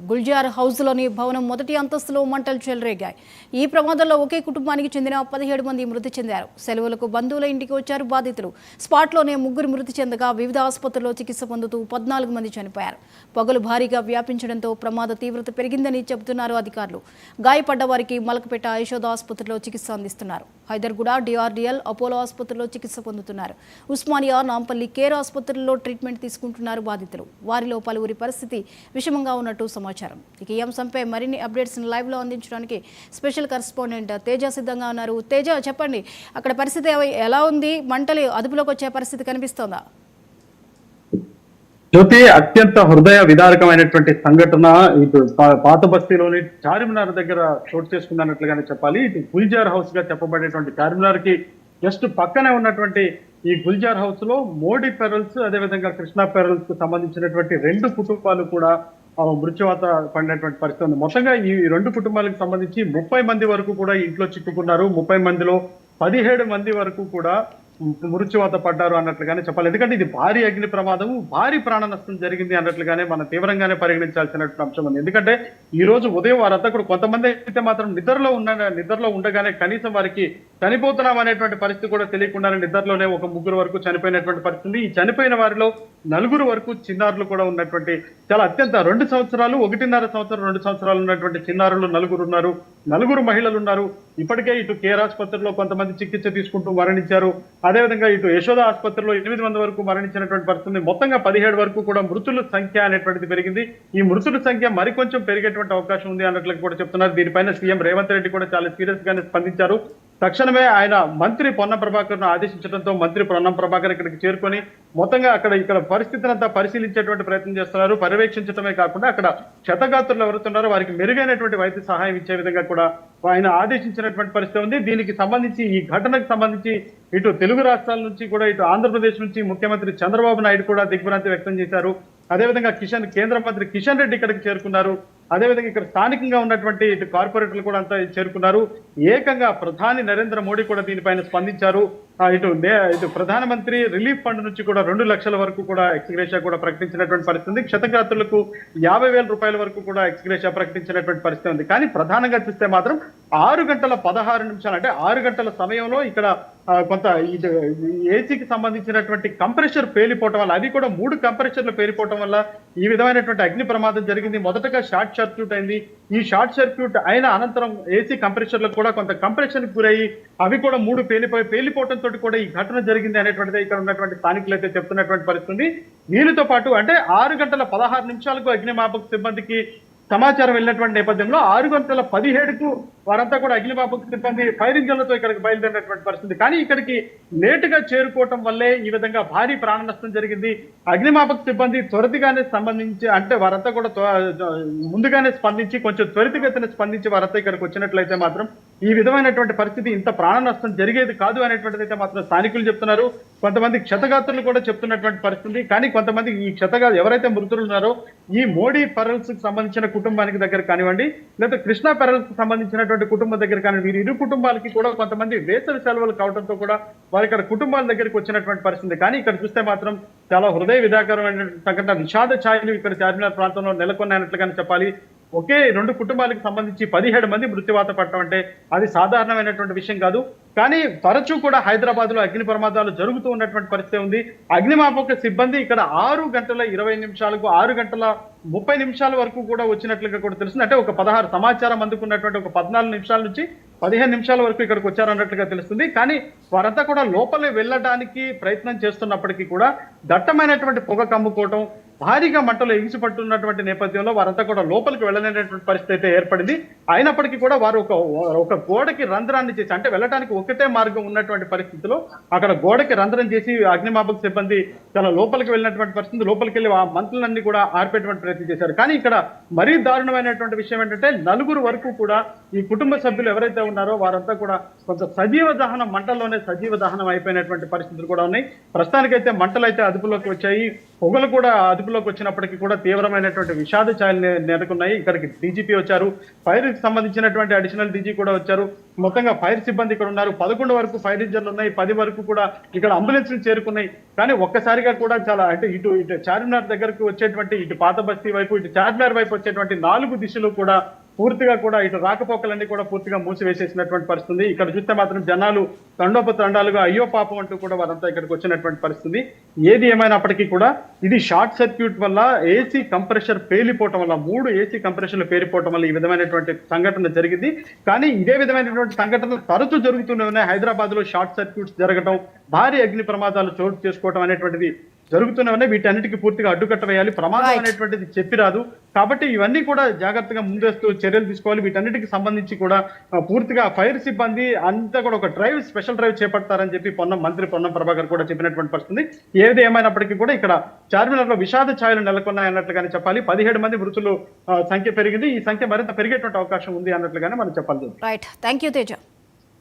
గుల్జార్ హౌస్లోని భవనం మొదటి అంతస్తులో మంటలు చెలరేగాయి. ఈ ప్రమాదంలో ఒకే కుటుంబానికి చెందిన 17 మంది మృతి చెందారు. సెలవులకు బంధువుల ఇంటికి వచ్చారు బాధితులు. స్పాట్లోనే 3 మృతి చెందగా వివిధ ఆసుపత్రుల్లో చికిత్స పొందుతూ 14 మంది చనిపోయారు. పొగలు భారీగా వ్యాపించడంతో ప్రమాద తీవ్రత పెరిగిందని చెబుతున్నారు అధికారులు. గాయపడ్డ వారికి మలకపేట యశోద ఆసుపత్రిలో చికిత్స అందిస్తున్నారు. హైదర్గూడ, డిఆర్డీఎల్, అపోలో ఆసుపత్రిలో చికిత్స పొందుతున్నారు. ఉస్మానియా, నాంపల్లి కేర్ ఆసుపత్రుల్లో ట్రీట్మెంట్ తీసుకుంటున్నారు బాధితులు. వారిలో పలువురి పరిస్థితి విషమంగా ఉన్నట్టు సమాచారం. ఇక ఈ అంశంపై మరిన్ని అప్డేట్స్ లైవ్ లో అందించడానికి స్పెషల్ కరెస్పాండెంట్ తేజ సిద్ధంగా ఉన్నారు. తేజ, చెప్పండి, అక్కడ పరిస్థితి ఎలా ఉంది? మంటలు అదుపులోకి వచ్చే పరిస్థితి కనిపిస్తోందా? జ్యోతి, అత్యంత హృదయ విదారకమైనటువంటి సంఘటన ఇటు పాత బస్తీలోని చార్మినార్ దగ్గర చోటు చేసుకున్నట్లుగానే చెప్పాలి. ఇటు గుల్జార్ హౌస్ గా చెప్పబడేటువంటి చార్మినార్ కి జస్ట్ పక్కనే ఉన్నటువంటి ఈ గుల్జార్ హౌస్ లో మోడీ పెరల్స్, అదేవిధంగా కృష్ణా పెరల్స్ కు సంబంధించినటువంటి 2 కుటుంబాలు కూడా మృత్యువాత పడినటువంటి పరిస్థితి ఉంది. మొత్తంగా ఈ 2 కుటుంబాలకు సంబంధించి 30 మంది వరకు కూడా ఇంట్లో చిక్కుకున్నారు. 30 మందిలో 17 మంది వరకు కూడా మృత్యువాత పడ్డారు అన్నట్లుగానే చెప్పాలి. ఎందుకంటే ఇది భారీ అగ్ని ప్రమాదము, భారీ ప్రాణ నష్టం జరిగింది అన్నట్లుగానే మనం తీవ్రంగానే పరిగణించాల్సినటువంటి అంశం ఉంది. ఎందుకంటే ఈ రోజు ఉదయం వారంతా కూడా కొంతమంది అయితే మాత్రం నిద్రలో ఉండగానే కనీసం వారికి చనిపోతున్నాం అనేటువంటి పరిస్థితి కూడా తెలియకుండానే నిద్రలోనే ఒక 3 వరకు చనిపోయినటువంటి పరిస్థితి. ఈ చనిపోయిన వారిలో 4 వరకు చిన్నారులు కూడా ఉన్నటువంటి చాలా అత్యంత 2 సంవత్సరాలు, 1.5 సంవత్సరం, 2 సంవత్సరాలు ఉన్నటువంటి చిన్నారులు 4 ఉన్నారు. 4 మహిళలు ఉన్నారు. ఇప్పటికే ఇటు కేర్ ఆసుపత్రిలో కొంతమంది చికిత్స తీసుకుంటూ మరణించారు. అదేవిధంగా ఇటు యశోద ఆసుపత్రిలో 8 మంది వరకు మరణించినటువంటి పరిస్థితి. మొత్తంగా 17 వరకు కూడా మృతుల సంఖ్య అనేటువంటిది పెరిగింది. ఈ మృతుల సంఖ్య మరికొంచెం పెరిగేటువంటి అవకాశం ఉంది అన్నట్లు కూడా చెప్తున్నారు. దీనిపైన సీఎం రేవంత్ రెడ్డి కూడా చాలా సీరియస్ గానే స్పందించారు. తక్షణమే ఆయన మంత్రి పొన్నం ప్రభాకర్ ను ఆదేశించడంతో మంత్రి పొన్నం ప్రభాకర్ ఇక్కడికి చేరుకొని మొత్తంగా ఇక్కడ పరిస్థితిని అంతా పరిశీలించేటువంటి ప్రయత్నం చేస్తున్నారు. పర్యవేక్షించడమే కాకుండా అక్కడ క్షతగాత్రులు ఎవరుతున్నారో వారికి మెరుగైనటువంటి వైద్య సహాయం ఇచ్చే విధంగా కూడా ఆయన ఆదేశించినటువంటి పరిస్థితి ఉంది. దీనికి సంబంధించి, ఈ ఘటనకు సంబంధించి ఇటు తెలుగు రాష్ట్రాల నుంచి కూడా, ఇటు ఆంధ్రప్రదేశ్ నుంచి ముఖ్యమంత్రి చంద్రబాబు నాయుడు కూడా దిగ్భ్రాంతి వ్యక్తం చేశారు. అదేవిధంగా కేంద్ర మంత్రి కిషన్ రెడ్డి ఇక్కడికి చేరుకున్నారు. అదేవిధంగా ఇక్కడ స్థానికంగా ఉన్నటువంటి ఇటు కార్పొరేటర్లు కూడా అంతా చేరుకున్నారు. ఏకంగా ప్రధాని నరేంద్ర మోడీ కూడా దీనిపైన స్పందించారు. ఇటు ప్రధానమంత్రి రిలీఫ్ ఫండ్ నుంచి కూడా 2 లక్షల వరకు కూడా ఎక్స్గ్రేషియా కూడా ప్రకటించినటువంటి పరిస్థితి. క్షతగాత్రులకు 50,000 రూపాయల వరకు కూడా ఎక్స్గ్రేషియా ప్రకటించినటువంటి పరిస్థితి ఉంది. కానీ ప్రధానంగా చూస్తే మాత్రం 6 గంటల 16 నిమిషాలు, అంటే 6 గంటల సమయంలో ఇక్కడ కొంత ఏసీకి సంబంధించినటువంటి కంప్రెషర్ పేలిపోవటం వల్ల, అది కూడా 3 కంప్రెషర్లు పేలిపోవటం వల్ల ఈ విధమైనటువంటి అగ్ని ప్రమాదం జరిగింది. మొదటగా షార్ట్ సర్క్యూట్ అయింది. ఈ షార్ట్ సర్క్యూట్ అయిన అనంతరం ఏసీ కంప్రెషర్లకు కూడా కొంత కంప్రెషన్ గురయ్యి అవి కూడా 3 పేలిపోవటంతో కూడా ఈ ఘటన జరిగింది అనేటువంటిది ఇక్కడ ఉన్నటువంటి స్థానికులు అయితే చెప్తున్నటువంటి పరిస్థితి. దీనితో పాటు అంటే 6 గంటల 16 నిమిషాలకు అగ్నిమాపక సిబ్బందికి సమాచారం వెళ్ళినటువంటి నేపథ్యంలో 6 గంటల 17కు వారంతా కూడా అగ్నిమాపక సిబ్బంది ఫైర్ ఇంజన్లతో ఇక్కడికి బయలుదేరినటువంటి పరిస్థితి. కానీ ఇక్కడికి లేటుగా చేరుకోవటం వల్లే ఈ విధంగా భారీ ప్రాణ నష్టం జరిగింది. అగ్నిమాపక సిబ్బంది త్వరితగానే సంబంధించి, అంటే వారంతా కూడా ముందుగానే స్పందించి, కొంచెం త్వరితగతిన స్పందించి వారంతా ఇక్కడికి వచ్చినట్లయితే మాత్రం ఈ విధమైనటువంటి పరిస్థితి, ఇంత ప్రాణ నష్టం జరిగేది కాదు అనేటువంటిది అయితే మాత్రం స్థానికులు చెప్తున్నారు. కొంతమంది క్షతగాత్రులు కూడా చెప్తున్నటువంటి పరిస్థితి. కానీ కొంతమంది ఈ ఎవరైతే మృతులు ఉన్నారో ఈ మోడీ పెరల్స్ కి సంబంధించిన కుటుంబానికి దగ్గర కానివ్వండి, లేదా కృష్ణా పెరల్స్ కి సంబంధించినటువంటి కుటుంబం దగ్గర కానివ్వండి, వీరి 2 కుటుంబాలకి కూడా కొంతమంది వేసవి సెలవులు కావడంతో కూడా వారి ఇక్కడ కుటుంబాల దగ్గరికి వచ్చినటువంటి పరిస్థితి. కానీ ఇక్కడ చూస్తే మాత్రం చాలా హృదయ విదాకరమైన సంఘటన, విషాద ఛాయలు ఇక్కడ చార్మినార్ ప్రాంతంలో నెలకొన్నాయన్నట్లుగానే చెప్పాలి. ఒకే 2 కుటుంబాలకు సంబంధించి 17 మంది మృత్యువాత పడటం అంటే అది సాధారణమైనటువంటి విషయం కాదు. కానీ తరచూ కూడా హైదరాబాద్ లో అగ్ని ప్రమాదాలు జరుగుతూ ఉన్నటువంటి పరిస్థితి ఉంది. అగ్నిమాపక సిబ్బంది ఇక్కడ 6 గంటల 20 నిమిషాలకు 6 గంటల 30 నిమిషాల వరకు కూడా వచ్చినట్లుగా కూడా తెలుస్తుంది. అంటే ఒక 16 సమాచారం అందుకున్నటువంటి ఒక 14 నిమిషాల నుంచి 15 నిమిషాల వరకు ఇక్కడికి వచ్చారన్నట్లుగా తెలుస్తుంది. కానీ వారంతా కూడా లోపలే వెళ్ళడానికి ప్రయత్నం చేస్తున్నప్పటికీ కూడా దట్టమైనటువంటి పొగ కమ్ముకోవటం, భారీగా మంటలు ఎగిసిపట్టున్నటువంటి నేపథ్యంలో వారంతా కూడా లోపలికి వెళ్ళలేనటువంటి పరిస్థితి అయితే ఏర్పడింది. అయినప్పటికీ కూడా వారు ఒక గోడకి రంధ్రాన్ని చేసి, అంటే వెళ్ళడానికి ఒకటే మార్గం ఉన్నటువంటి పరిస్థితిలో అక్కడ గోడకి రంధ్రం చేసి అగ్నిమాపక సిబ్బంది చాలా లోపలికి వెళ్ళినటువంటి పరిస్థితి. లోపలికి వెళ్ళి ఆ మంటలన్నీ కూడా ఆర్పేటువంటి ప్రయత్నం చేశారు. కానీ ఇక్కడ మరీ దారుణమైనటువంటి విషయం ఏంటంటే 4 వరకు కూడా ఈ కుటుంబ సభ్యులు ఎవరైతే ఉన్నారో వారంతా కూడా కొంత సజీవ దహనం, మంటల్లోనే సజీవ దహనం అయిపోయినటువంటి పరిస్థితులు కూడా ఉన్నాయి. ప్రస్తుతానికైతే మంటలు అయితే అదుపులోకి వచ్చాయి. పొగలు కూడా అదుపులో అదుపులోకి వచ్చినప్పటికీ కూడా తీవ్రమైనటువంటి విషాద ఛాయలు నెలకొన్నాయి. ఇక్కడికి డీజీపీ వచ్చారు, ఫైర్ కి సంబంధించినటువంటి అడిషనల్ డీజీ కూడా వచ్చారు. మొత్తంగా ఫైర్ సిబ్బంది ఇక్కడ ఉన్నారు. 11 వరకు ఫైర్ ఇంజన్లు ఉన్నాయి, 10 వరకు కూడా ఇక్కడ అంబులెన్స్లు చేరుకున్నాయి. కానీ ఒక్కసారిగా కూడా చాలా అంటే ఇటు చార్మినార్ దగ్గరకు వచ్చేటువంటి ఇటు పాత బస్తీ వైపు, ఇటు చార్మినార్ వైపు వచ్చేటువంటి 4 దిశలు కూడా పూర్తిగా కూడా ఇటు రాకపోకలన్నీ కూడా పూర్తిగా మూసివేసేసినటువంటి పరిస్థితి. ఇక్కడ చూస్తే మాత్రం జనాలు తండోపతండాలుగా అయ్యో పాపం అంటూ కూడా వారంతా ఇక్కడికి వచ్చినటువంటి పరిస్థితి. ఏది ఏమైనప్పటికీ కూడా ఇది షార్ట్ సర్క్యూట్ వల్ల ఏసీ కంప్రెషర్ పేలిపోవటం వల్ల 3 ఏసీ కంప్రెషర్లు పేలిపోవటం వల్ల ఈ విధమైనటువంటి సంఘటన జరిగింది. కానీ ఇదే విధమైనటువంటి సంఘటనలు తరచూ జరుగుతూనే ఉన్నాయి. హైదరాబాద్ లో షార్ట్ సర్క్యూట్స్ జరగడం, భారీ అగ్ని ప్రమాదాలు చోటు చేసుకోవడం అనేటువంటిది జరుగుతూనే ఉన్నాయి. వీటన్నిటికీ పూర్తిగా అడ్డుకట్ట వేయాలి. ప్రమాదం అనేటువంటిది చెప్పి రాదు. కాబట్టి ఇవన్నీ కూడా జాగ్రత్తగా ముందస్తు చర్యలు తీసుకోవాలి. వీటన్నిటికి సంబంధించి కూడా పూర్తిగా ఫైర్ సిబ్బంది అంతా కూడా ఒక స్పెషల్ డ్రైవ్ చేపడతారని చెప్పి మంత్రి పొన్నం ప్రభాకర్ కూడా చెప్పినటువంటి పరిస్థితి. ఏది ఏమైనప్పటికీ కూడా ఇక్కడ చార్మినార్ లో విషాద ఛాయలు నెలకొన్నాయన్నట్లుగానే చెప్పాలి. 17 మంది మృతులు సంఖ్య పెరిగింది. ఈ సంఖ్య మరింత పెరిగేటువంటి అవకాశం ఉంది అన్నట్లుగానే మనం చెప్పాలి. Right, thank you Teja.